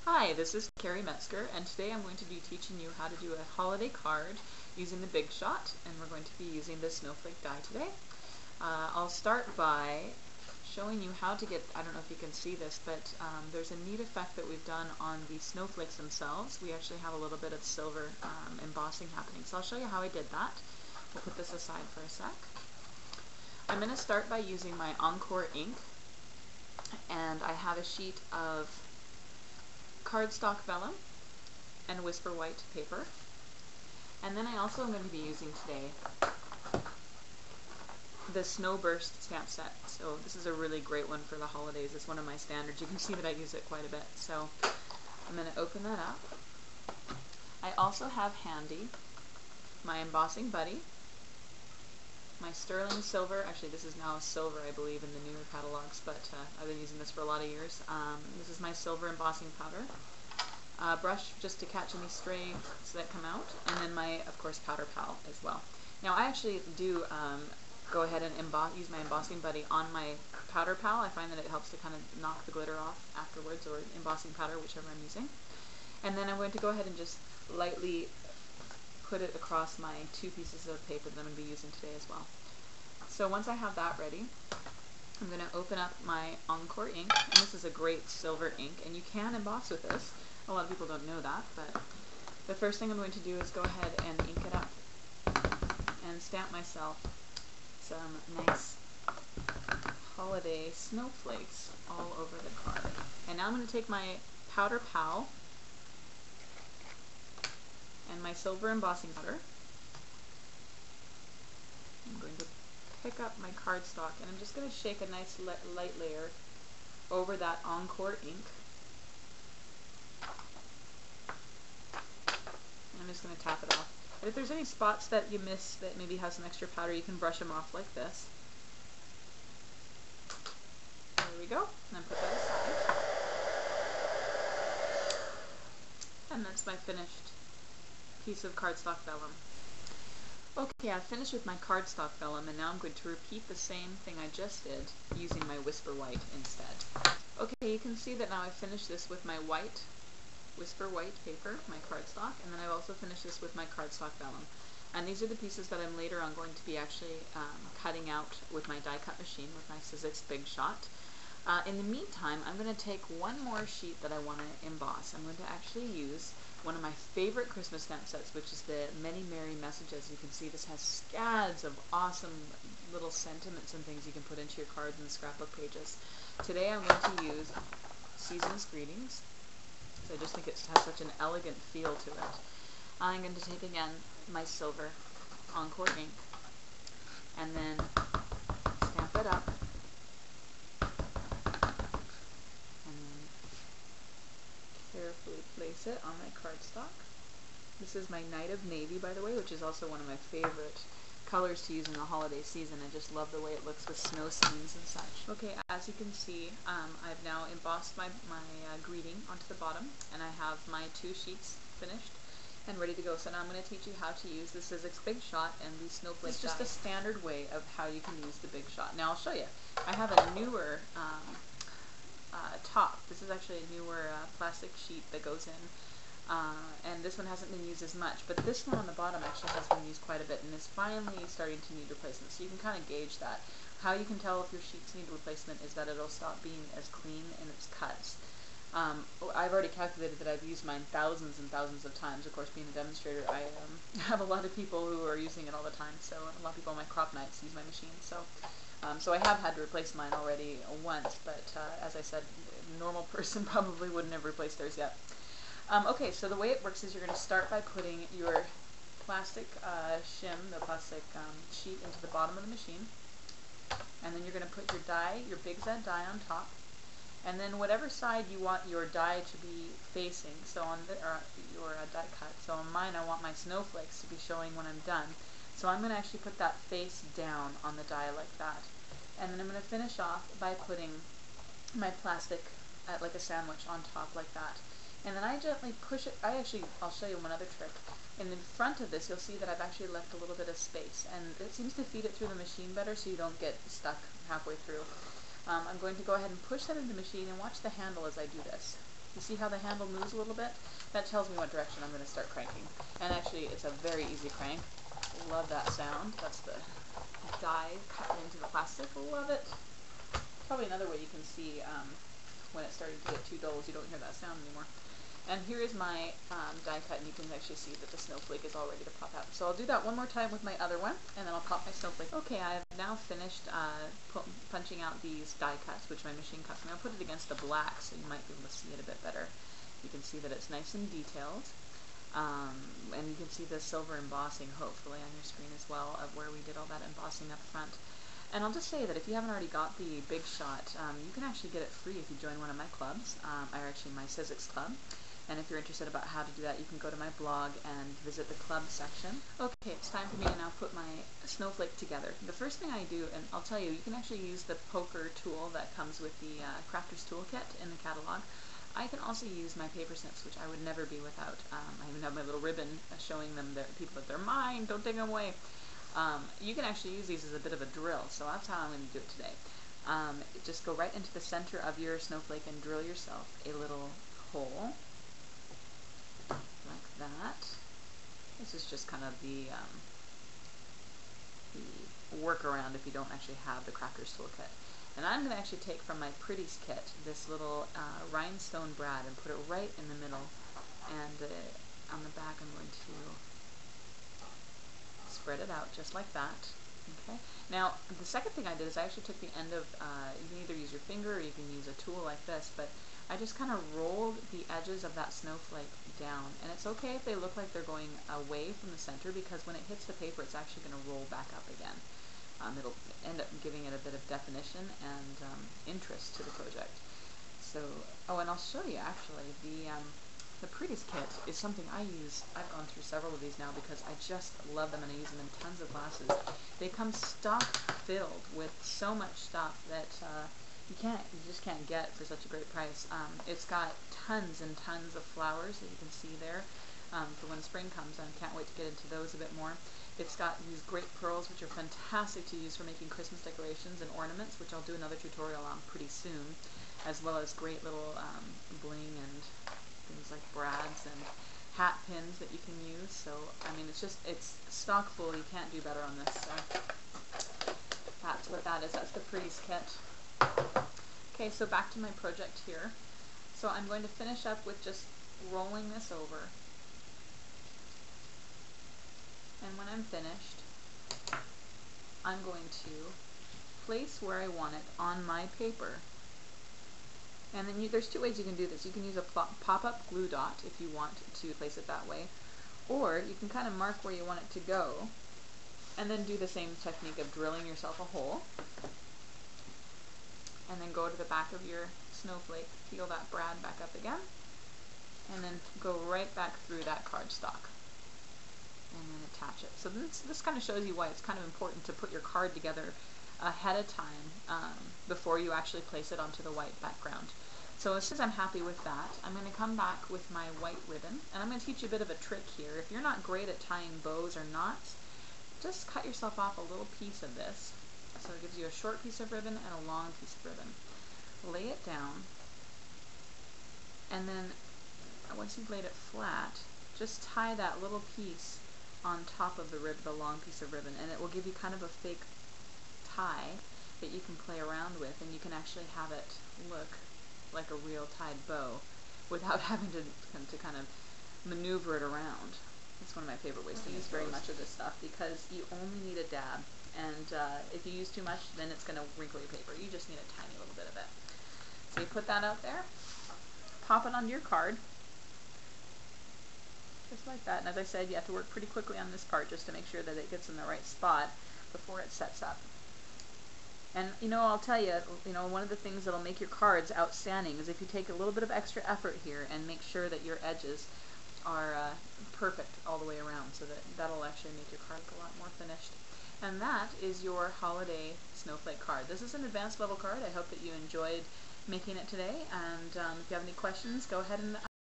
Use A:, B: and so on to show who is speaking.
A: Hi, this is Carrie Metzger, and today I'm going to be teaching you how to do a holiday card using the Big Shot, and we're going to be using the Snowflake die today. I'll start by showing you how to get, I don't know if you can see this, but there's a neat effect that we've done on the snowflakes themselves. We actually have a little bit of silver embossing happening, so I'll show you how I did that. We'll put this aside for a sec. I'm going to start by using my Encore ink, and I have a sheet of cardstock vellum and whisper white paper, and then I also am going to be using today the Snowburst stamp set. So this is a really great one for the holidays. It's one of my standards. You can see that I use it quite a bit. So I'm going to open that up. I also have handy my embossing buddy, my sterling silver. Actually, this is now a silver, I believe, in the newer catalogs, but I've been using this for a lot of years. This is my silver embossing powder. Brush just to catch any strays that come out, and then my, of course, powder pal as well. Now I actually do go ahead and use my embossing buddy on my powder pal. I find that it helps to kind of knock the glitter off afterwards, or embossing powder, whichever I'm using. And then I'm going to go ahead and just lightly put it across my two pieces of paper that I'm going to be using today as well. So once I have that ready, I'm going to open up my Encore ink, and this is a great silver ink, and you can emboss with this. A lot of people don't know that, but the first thing I'm going to do is go ahead and ink it up and stamp myself some nice holiday snowflakes all over the card. And now I'm going to take my powder pal and my silver embossing powder. I'm going to pick up my cardstock, and I'm just going to shake a nice light layer over that Encore ink. I'm just going to tap it off. And if there's any spots that you miss that maybe has some extra powder, you can brush them off like this. There we go. And then put that aside. And that's my finished piece of cardstock vellum. Okay, I've finished with my cardstock vellum, and now I'm going to repeat the same thing I just did using my whisper white instead. Okay, you can see that now I've finished this with my white whisper white paper, my cardstock, and then I've also finished this with my cardstock vellum. And these are the pieces that I'm later on going to be actually cutting out with my die cut machine with my sizzix Big Shot. In the meantime, I'm going to take one more sheet that I want to emboss. I'm going to actually use one of my favorite Christmas stamp sets, which is the Many Merry Messages. You can see this has scads of awesome little sentiments and things you can put into your cards and scrapbook pages. Today I'm going to use Season's Greetings. I just think it has such an elegant feel to it. I'm going to take again my silver Encore ink and then stamp it up, and then carefully place it on my cardstock. This is my Night of Navy, by the way, which is also one of my favorite colors to use in the holiday season. I just love the way it looks with snow scenes and such. Okay, as you can see, I've now embossed my greeting onto the bottom, and I have my two sheets finished and ready to go. So now I'm going to teach you how to use the sizzix Big Shot and the Snowflake. It's just a standard way of how you can use the Big Shot. Now I'll show you. I have a newer top. This is actually a newer plastic sheet that goes in. And this one hasn't been used as much, but this one on the bottom actually has been used quite a bit and is finally starting to need replacement. So you can kind of gauge that. How you can tell if your sheets need replacement is that it'll stop being as clean in its cuts. I've already calculated that I've used mine thousands and thousands of times. Of course, being a demonstrator, I have a lot of people who are using it all the time, so a lot of people on my crop nights use my machine. So I have had to replace mine already once, but as I said, a normal person probably wouldn't have replaced theirs yet. Okay, so the way it works is you're going to start by putting your plastic shim, the plastic sheet, into the bottom of the machine, and then you're going to put your die, your Big Z die, on top, and then whatever side you want your die to be facing, so on your die cut. So on mine, I want my snowflakes to be showing when I'm done. So I'm going to actually put that face down on the die like that, and then I'm going to finish off by putting my plastic like a sandwich on top like that. And then I gently push it. I'll show you one other trick. In the front of this, you'll see that I've actually left a little bit of space, and it seems to feed it through the machine better so you don't get stuck halfway through. I'm going to go ahead and push that into the machine and watch the handle as I do this. You see how the handle moves a little bit? That tells me what direction I'm going to start cranking. And actually, it's a very easy crank. Love that sound. That's the die cutting into the plastic. Love it. Probably another way you can see when it's starting to get too dull is you don't hear that sound anymore. And here is my die cut, and you can actually see that the snowflake is all ready to pop out. So I'll do that one more time with my other one, and then I'll pop my snowflake. Okay, I've now finished punching out these die cuts, which my machine cuts. And I'll put it against the black so you might be able to see it a bit better. You can see that it's nice and detailed. And you can see the silver embossing, hopefully, on your screen as well, of where we did all that embossing up front. And I'll just say that if you haven't already got the Big Shot, you can actually get it free if you join one of my clubs, or actually my sizzix club. And if you're interested about how to do that, you can go to my blog and visit the club section. Okay, it's time for me to now put my snowflake together. The first thing I do, and I'll tell you, you can actually use the poker tool that comes with the Crafter's Toolkit in the catalog. I can also use my paper snips, which I would never be without. I even have my little ribbon showing them people that they're mine, don't take them away. You can actually use these as a bit of a drill, so that's how I'm going to do it today. Just go right into the center of your snowflake and drill yourself a little hole. Like that. This is just kind of the workaround if you don't actually have the Crafter's Toolkit. And I'm going to actually take from my Pretties kit this little rhinestone brad and put it right in the middle. And on the back I'm going to spread it out just like that. Okay. Now the second thing I did is I actually took the end of, you can either use your finger or you can use a tool like this, but I just kind of rolled the edges of that snowflake down. And it's okay if they look like they're going away from the center, because when it hits the paper it's actually going to roll back up again. It'll end up giving it a bit of definition and interest to the project. So, oh, and I'll show you actually, the Pretties kit is something I use. I've gone through several of these now because I just love them and I use them in tons of classes. They come stock filled with so much stuff that you just can't get for such a great price. It's got tons and tons of flowers that you can see there for when spring comes, and I can't wait to get into those a bit more. It's got these great pearls, which are fantastic to use for making Christmas decorations and ornaments, which I'll do another tutorial on pretty soon, as well as great little bling and things like brads and hat pins that you can use. So, I mean, it's stock full. You can't do better on this. So that's what that is. That's the Pretties kit. Okay, so back to my project here. So I'm going to finish up with just rolling this over. And when I'm finished, I'm going to place where I want it on my paper. And then there's two ways you can do this. You can use a pop-up glue dot if you want to place it that way. Or you can kind of mark where you want it to go, and then do the same technique of drilling yourself a hole. And then go to the back of your snowflake, peel that brad back up again, and then go right back through that cardstock. And then attach it. So this kind of shows you why it's kind of important to put your card together ahead of time before you actually place it onto the white background. So as soon as I'm happy with that, I'm going to come back with my white ribbon, and I'm going to teach you a bit of a trick here. If you're not great at tying bows or knots, just cut yourself off a little piece of this. So it gives you a short piece of ribbon and a long piece of ribbon. Lay it down, and then once you've laid it flat, just tie that little piece on top of the long piece of ribbon, and it will give you kind of a fake tie that you can play around with, and you can actually have it look like a real tied bow without having to kind of maneuver it around. It's one of my favorite ways to use very much of this stuff, because you only need a dab, and if you use too much, then it's going to wrinkle your paper. You just need a tiny little bit of it. So you put that out there, pop it onto your card, just like that. And as I said, you have to work pretty quickly on this part just to make sure that it gets in the right spot before it sets up. And I'll tell you, one of the things that'll make your cards outstanding is if you take a little bit of extra effort here and make sure that your edges are perfect all the way around, so that'll actually make your card look a lot more finished. And that is your holiday snowflake card. This is an advanced level card. I hope that you enjoyed making it today, and if you have any questions, go ahead and